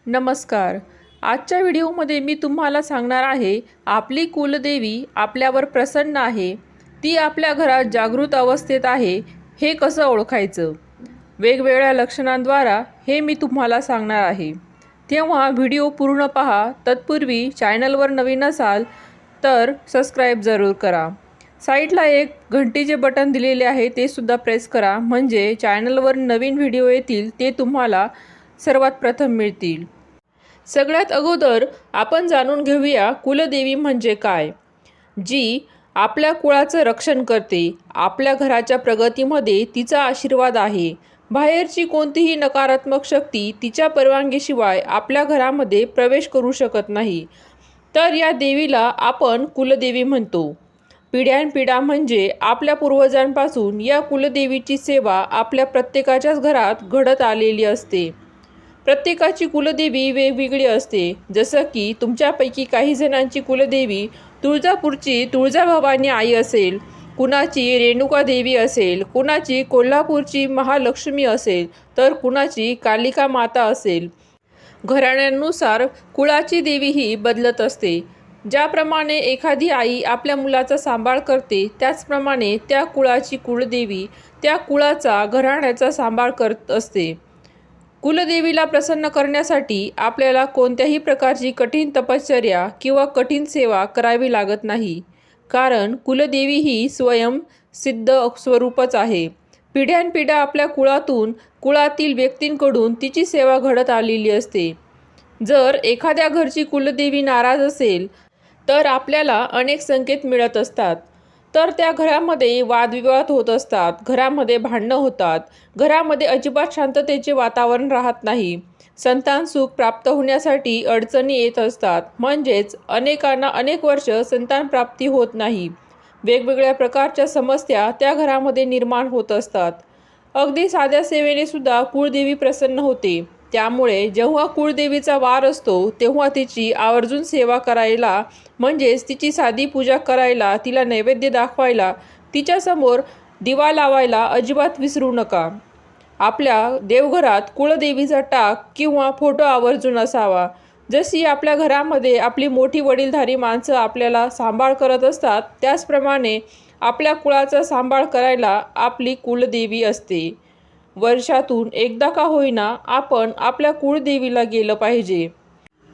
नमस्कार. आजच्या व्हिडिओमध्ये मी तुम्हाला सांगणार आहे, आपली कुलदेवी आपल्यावर प्रसन्न आहे, ती आपल्या घरात जागृत अवस्थेत आहे, हे कसं ओळखायचं. वेगवेगळ्या लक्षणांद्वारा हे मी तुम्हाला सांगणार आहे. तेव्हा व्हिडिओ पूर्ण पहा. तत्पूर्वी चॅनलवर नवीन असाल तर सबस्क्राईब जरूर करा. साईडला एक घंटीचे बटन दिलेले आहे, ते सुद्धा प्रेस करा, म्हणजे चॅनलवर नवीन व्हिडिओ येतील ते तुम्हाला सर्वात प्रथम मिळतील. सगळ्यात अगोदर आपण जाणून घेऊया कुलदेवी म्हणजे काय, जी आपल्या कुळाचं रक्षण करते. आपल्या घराच्या प्रगतीमध्ये तिचा आशीर्वाद आहे. बाहेरची कोणतीही नकारात्मक शक्ती तिच्या परवानगीशिवाय आपल्या घरामध्ये प्रवेश करू शकत नाही. तर या देवीला आपण कुलदेवी म्हणतो. पिढ्यानपिढ्या म्हणजे आपल्या पूर्वजांपासून या कुलदेवीची सेवा आपल्या प्रत्येकाच्याच घरात घडत आलेली असते. प्रत्येकाची कुलदेवी वेगवेगळी असते. जसं की तुमच्यापैकी काही जणांची कुलदेवी तुळजापूरची तुळजाभवानी आई असेल, कुणाची रेणुका देवी असेल, कुणाची कोल्हापूरची महालक्ष्मी असेल, तर कुणाची कालिका माता असेल. घराण्यांनुसार कुळाची देवीही बदलत असते. ज्याप्रमाणे एखादी आई आपल्या मुलाचा सांभाळ करते, त्याचप्रमाणे त्या कुळाची कुलदेवी त्या कुळाचा घराण्याचा सांभाळ करत असते. कुलदेवीला प्रसन्न करण्यासाठी आपल्याला कोणत्याही प्रकारची कठीण तपश्चर्या किंवा कठीण सेवा करावी लागत नाही, कारण कुलदेवी ही स्वयं सिद्ध स्वरूपच आहे. पिढ्यानपिढ्या आपल्या कुळातील व्यक्तींकडून तिची सेवा घडत आलेली असते. जर एखाद्या घरची कुलदेवी नाराज असेल तर आपल्याला अनेक संकेत मिळत असतात. तर त्या घरामध्ये वादविवाद होत असतात, घरामध्ये भांडणं होतात, घरामध्ये अजिबात शांततेचे वातावरण राहत नाही, संतान सुख प्राप्त होण्यासाठी अडचणी येत असतात, म्हणजेच अनेकांना अनेक वर्ष संतान प्राप्ती होत नाही. वेगवेगळ्या प्रकारच्या समस्या त्या घरामध्ये निर्माण होत असतात. अगदी साध्या सेवेने सुद्धा कुळदेवी प्रसन्न होते. त्यामुळे जेव्हा कुळदेवीचा वार असतो तेव्हा तिची आवर्जून सेवा करायला, म्हणजेच तिची साधी पूजा करायला, तिला नैवेद्य दाखवायला, तिच्यासमोर दिवा लावायला अजिबात विसरू नका. आपल्या देवघरात कुळदेवीचा टाक किंवा फोटो आवर्जून असावा. जशी आपल्या घरामध्ये आपली मोठी वडीलधारी माणसं आपल्याला सांभाळ करत असतात, त्याचप्रमाणे आपल्या कुळाचा सांभाळ करायला आपली कुलदेवी असते. वर्षातून एकदा का होईना आपण आपल्या कुळदेवीला गेलं पाहिजे.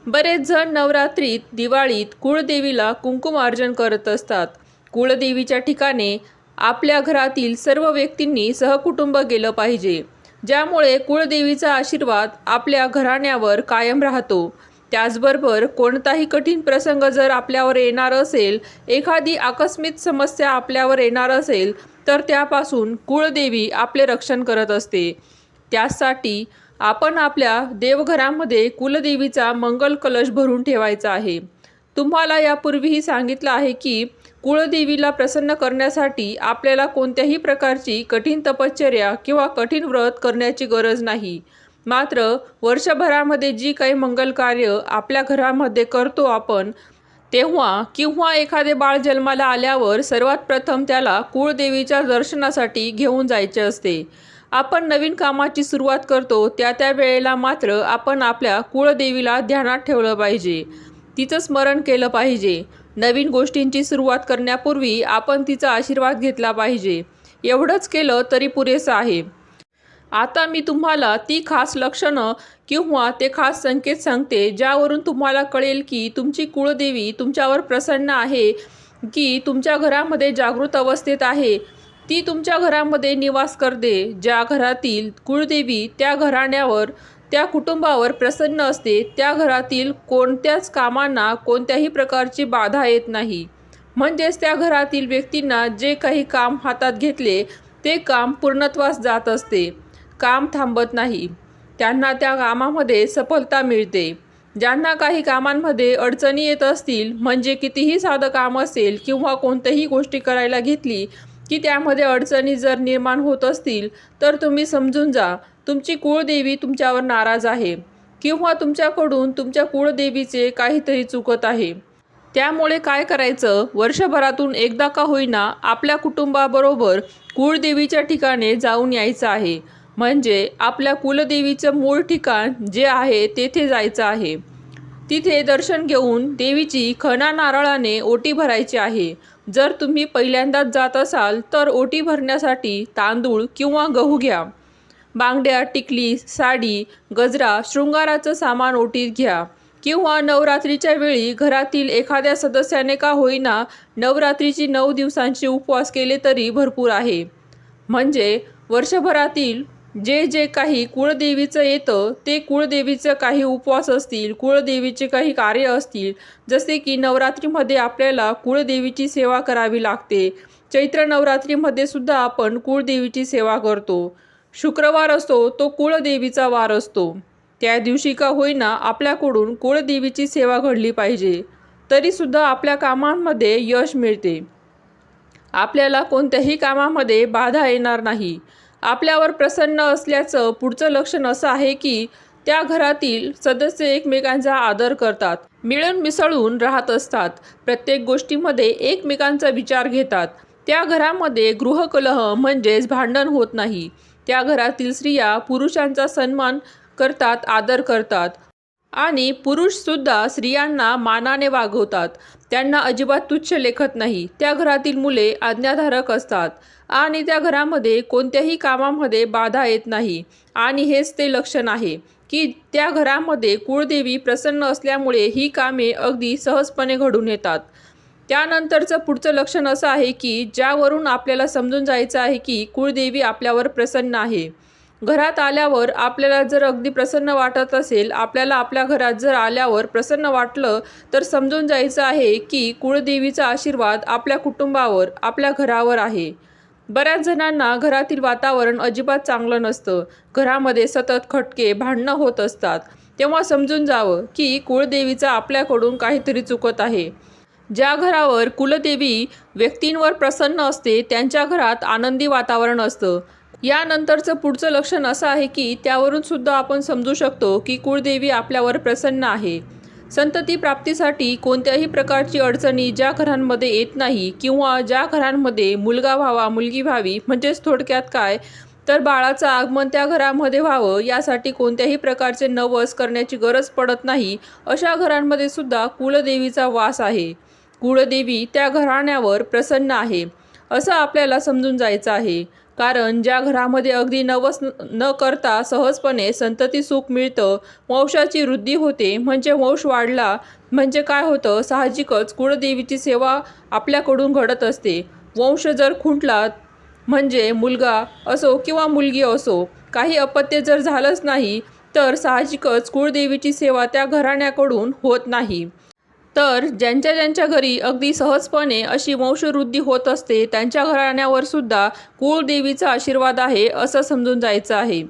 बरेच जण नवरात्रीत, दिवाळीत कुळदेवीला कुंकुमार्चन करत असतात. कुळदेवीच्या ठिकाणी आपल्या घरातील सर्व व्यक्तींनी सहकुटुंब गेलं पाहिजे, ज्यामुळे कुळदेवीचा आशीर्वाद आपल्या घराण्यावर कायम राहतो. त्याचबरोबर कोणताही कठीण प्रसंग जर आपल्यावर येणार असेल, एखादी आकस्मिक समस्या आपल्यावर येणार असेल, तर त्यापासून कुळदेवी आपले रक्षण करत असते. त्यासाठी आपण आपल्या देवघरामध्ये कुलदेवीचा मंगल कलश भरून ठेवायचा आहे. तुम्हाला यापूर्वीही सांगितलं आहे की कुळदेवीला प्रसन्न करण्यासाठी आपल्याला कोणत्याही प्रकारची कठीण तपश्चर्या किंवा कठीण व्रत करण्याची गरज नाही. मात्र वर्षभरामध्ये जी काही मंगल कार्य आपल्या घरामध्ये करतो आपण, तेव्हा किंवा एखादे बाळ जन्माला आल्यावर सर्वात प्रथम त्याला कुळदेवीच्या दर्शनासाठी घेऊन जायचे असते. आपण नवीन कामाची सुरुवात करतो त्या वेळेला मात्र आपण आपल्या कुळदेवीला ध्यानात ठेवलं पाहिजे, तिचं स्मरण केलं पाहिजे. नवीन गोष्टींची सुरुवात करण्यापूर्वी आपण तिचा आशीर्वाद घेतला पाहिजे. एवढंच केलं तरी पुरेसं आहे. आता मी तुम्हाला ती खास लक्षणं किंवा ते खास संकेत सांगते, ज्यावरून तुम्हाला कळेल की तुमची कुळदेवी तुमच्यावर प्रसन्न आहे, की तुमच्या घरामध्ये जागृत अवस्थेत आहे, ती तुमच्या घरामध्ये निवास करते. ज्या घरातील कुळदेवी त्या घराण्यावर, त्या कुटुंबावर प्रसन्न असते, त्या घरातील कोणत्याच कामांना कोणत्याही प्रकारची बाधा येत नाही. म्हणजेच त्या घरातील व्यक्तींना जे काही काम हातात घेतले ते काम पूर्णत्वास जात असते. काम थांबत नाही, त्यांना त्या कामामध्ये सफलता मिळते. ज्यांना काही कामांमध्ये अडचणी येत असतील, म्हणजे कितीही साधं काम असेल किंवा कोणत्याही गोष्टी करायला घेतली की त्यामध्ये अडचणी जर निर्माण होत असतील, तर तुम्ही समजून जा तुमची कुळदेवी तुमच्यावर नाराज आहे किंवा तुमच्याकडून तुमच्या कुळदेवीचे काहीतरी चुकत आहे. त्यामुळे काय करायचं, वर्षभरातून एकदा का होईना आपल्या कुटुंबाबरोबर कुळदेवीच्या ठिकाणी जाऊन यायचं आहे. म्हणजे आपल्या कुलदेवीचं मूळ ठिकाण जे आहे तेथे जायचं आहे. तिथे दर्शन घेऊन देवीची खणा नारळाने ओटी भरायची आहे. जर तुम्ही पहिल्यांदाच जात असाल तर ओटी भरण्यासाठी तांदूळ किंवा गहू घ्या. बांगड्या, टिकली, साडी, गजरा, शृंगाराचं सामान ओटीत घ्या. किंवा नवरात्रीच्या वेळी घरातील एखाद्या सदस्याने का होईना नवरात्रीची 9 दिवसांचे उपवास केले तरी भरपूर आहे. म्हणजे वर्षभरातील जे जे काही कुळदेवीचं येतं ते कुळदेवीचं काही उपवास असतील, कुळदेवीचे काही कार्य असतील, जसे की नवरात्रीमध्ये आपल्याला कुळदेवीची सेवा करावी लागते. चैत्र नवरात्रीमध्ये सुद्धा आपण कुळदेवीची सेवा करतो. शुक्रवार असतो तो कुळदेवीचा वार असतो. त्या दिवशी का होईना आपल्याकडून कुळदेवीची सेवा घडली पाहिजे. तरीसुद्धा आपल्या कामांमध्ये यश मिळते. आपल्याला कोणत्याही कामामध्ये बाधा येणार नाही. आपल्यावर प्रसन्न असल्याचं पुढचं लक्षण असं आहे की त्या घरातील सदस्य एकमेकांचा आदर करतात, मिळून मिसळून राहत असतात, प्रत्येक गोष्टीमध्ये एकमेकांचा विचार घेतात. त्या घरामध्ये गृहकलह म्हणजेच भांडण होत नाही. त्या घरातील स्त्रिया पुरुषांचा सन्मान करतात, आदर करतात आणि पुरुषसुद्धा स्त्रियांना मानाने वागवतात. त्यांना अजिबात तुच्छ लेखत नाही. त्या घरातील मुले आज्ञाधारक असतात आणि त्या घरामध्ये कोणत्याही कामामध्ये बाधा येत नाही. आणि हेच ते लक्षण आहे की त्या घरामध्ये कुळदेवी प्रसन्न असल्यामुळे ही कामे अगदी सहजपणे घडून येतात. त्यानंतरचं पुढचं लक्षण असं आहे की ज्यावरून आपल्याला समजून जायचं आहे की कुळदेवी आपल्यावर प्रसन्न आहे. घरात आल्यावर आपल्याला जर अगदी प्रसन्न वाटत असेल, आपल्याला आपल्या घरात जर आल्यावर प्रसन्न वाटलं तर समजून जायचं आहे की कुळदेवीचा आशीर्वाद आपल्या कुटुंबावर, आपल्या घरावर आहे. बऱ्याच जणांना घरातील वातावरण अजिबात चांगलं नसतं. घरामध्ये सतत खटके, भांडणं होत असतात. तेव्हा समजून जावं की कुळदेवीचा आपल्याकडून काहीतरी चुकत आहे. ज्या घरावर कुलदेवी व्यक्तींवर प्रसन्न असते त्यांच्या घरात आनंदी वातावरण असतं. यानंतरचं पुढचं लक्षण असं आहे की त्यावरून सुद्धा आपण समजू शकतो की कुळदेवी आपल्यावर प्रसन्न आहे. संतती प्राप्तीसाठी कोणत्याही प्रकारची अडचणी ज्या घरांमध्ये येत नाही किंवा ज्या घरांमध्ये मुलगा व्हावा, मुलगी व्हावी, म्हणजेच थोडक्यात काय तर बाळाचं आगमन त्या घरामध्ये व्हावं यासाठी कोणत्याही प्रकारचे नवस करण्याची गरज पडत नाही, अशा घरांमध्ये सुद्धा कुलदेवीचा वास आहे. कुळदेवी त्या घराण्यावर प्रसन्न आहे असं आपल्याला समजून जायचं आहे. कारण ज्या घरामध्ये अगदी नवस न करता सहजपणे संतती सुख मिळतं, वंशाची वृद्धी होते, म्हणजे वंश वाढला म्हणजे काय होतं, साहजिकच कुळदेवीची सेवा आपल्याकडून घडत असते. वंश जर खुंटला म्हणजे मुलगा असो किंवा मुलगी असो, काही अपत्य जर झालंच नाही तर साहजिकच कुळदेवीची सेवा त्या घराण्याकडून होत नाही. तर ज्यांच्या ज्यांच्या घरी अगदी सहजपणे अशी वंशवृद्धी होत असते त्यांच्या घराण्यावर सुद्धा कुळदेवीचा आशीर्वाद आहे असं समजून जायचं आहे.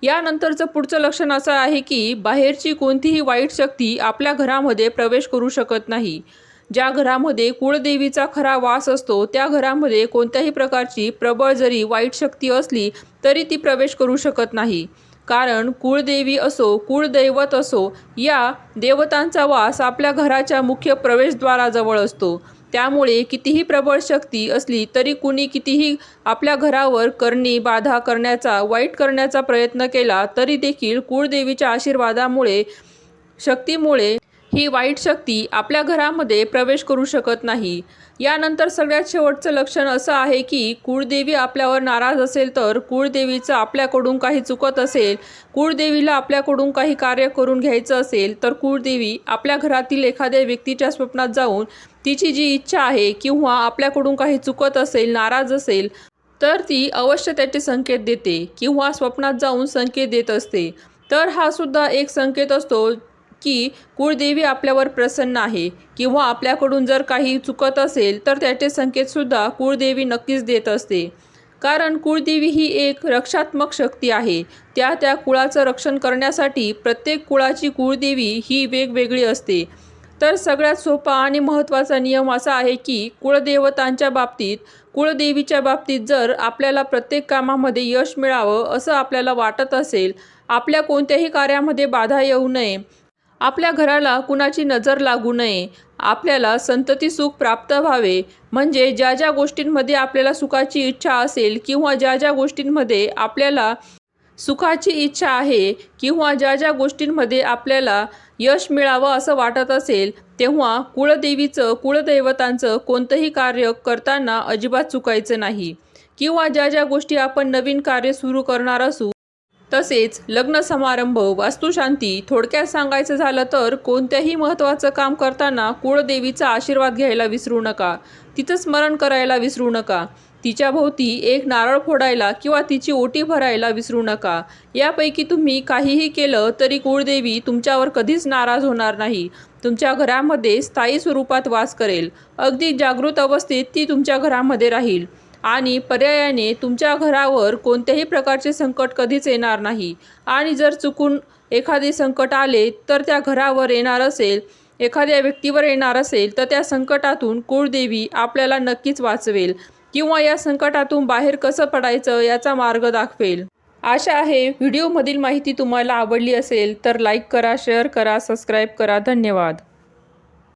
यानंतरचं पुढचं लक्षण असं आहे की बाहेरची कोणतीही वाईट शक्ती आपल्या घरामध्ये प्रवेश करू शकत नाही. ज्या घरामध्ये कुळदेवीचा खरा वास असतो त्या घरामध्ये कोणत्याही प्रकारची प्रबळ जरी वाईट शक्ती असली तरी ती प्रवेश करू शकत नाही. कारण कुळदेवी असो, कुळदैवत असो, या देवतांचा वास आपल्या घराच्या मुख्य प्रवेशद्वाराजवळ असतो. त्यामुळे कितीही प्रबळ शक्ती असली तरी कुणी कितीही आपल्या घरावर करणी, बाधा करण्याचा, वाईट करण्याचा प्रयत्न केला तरी देखील कुळदेवीच्या आशीर्वादामुळे, शक्तीमुळे ही वाईट शक्ती आपल्या घरामध्ये प्रवेश करू शकत नाही. यानंतर सगळ्यात शेवटचं लक्षण असं आहे की कुळदेवी आपल्यावर नाराज असेल तर कुळदेवीचं आपल्याकडून काही चुकत असेल, कुळदेवीला आपल्याकडून काही कार्य करून घ्यायचं असेल तर कुळदेवी आपल्या घरातील एखाद्या व्यक्तीच्या स्वप्नात जाऊन तिची जी इच्छा आहे किंवा आपल्याकडून काही चुकत असेल, नाराज असेल तर ती अवश्य त्याचे संकेत देते किंवा स्वप्नात जाऊन संकेत देत असते. तर हा सुद्धा एक संकेत असतो की कुळदेवी आपल्यावर प्रसन्न आहे किंवा आपल्याकडून जर काही चुकत असेल तर त्याचे संकेतसुद्धा कुळदेवी नक्कीच देत असते. कारण कुळदेवी ही एक रक्षात्मक शक्ती आहे. त्या त्या कुळाचं रक्षण करण्यासाठी प्रत्येक कुळाची कुळदेवी ही वेगवेगळी असते. तर सगळ्यात सोपा आणि महत्त्वाचा नियम असा आहे की कुळदेवतांच्या बाबतीत, कुळदेवीच्या बाबतीत जर आपल्याला प्रत्येक कामामध्ये यश मिळावं असं आपल्याला वाटत असेल, आपल्या कोणत्याही कार्यामध्ये बाधा येऊ नये, आपल्या घराला कुणाची नजर लागू नये, आपल्याला संतती सुख प्राप्त व्हावे, म्हणजे ज्या ज्या गोष्टींमध्ये आपल्याला सुखाची इच्छा असेल किंवा ज्या ज्या गोष्टींमध्ये आपल्याला सुखाची इच्छा आहे किंवा ज्या ज्या गोष्टींमध्ये आपल्याला यश मिळावं असं वाटत असेल तेव्हा कुळदैवतांचं कोणतंही कार्य करताना अजिबात चुकायचं नाही. किंवा ज्या ज्या गोष्टी आपण नवीन कार्य सुरू करणार असू, तसेच लग्न समारंभ, वास्तुशांती, थोडक्यात सांगायचं झालं तर कोणत्याही महत्त्वाचं काम करताना कुळदेवीचा आशीर्वाद घ्यायला विसरू नका. तिचं स्मरण करायला विसरू नका. तिच्या भोवती एक नारळ फोडायला किंवा तिची ओटी भरायला विसरू नका. यापैकी तुम्ही काहीही केलं तरी कुळदेवी तुमच्यावर कधीच नाराज होणार नाही. तुमच्या घरामध्ये स्थायी स्वरूपात वास करेल. अगदी जागृत अवस्थेत ती तुमच्या घरामध्ये राहील आणि पर्यायाने तुमच्या घरावर कोणत्याही प्रकारचे संकट कधीच येणार नाही. आणि जर चुकून एखादे संकट आले तर त्या घरावर येणार असेल, एखाद्या व्यक्तीवर येणार असेल तर त्या संकटातून कुळदेवी आपल्याला नक्कीच वाचवेल किंवा या संकटातून बाहेर कसं पडायचं याचा मार्ग दाखवेल. आशा आहे व्हिडिओमधील माहिती तुम्हाला आवडली असेल तर लाईक करा, शेअर करा, सबस्क्राईब करा. धन्यवाद.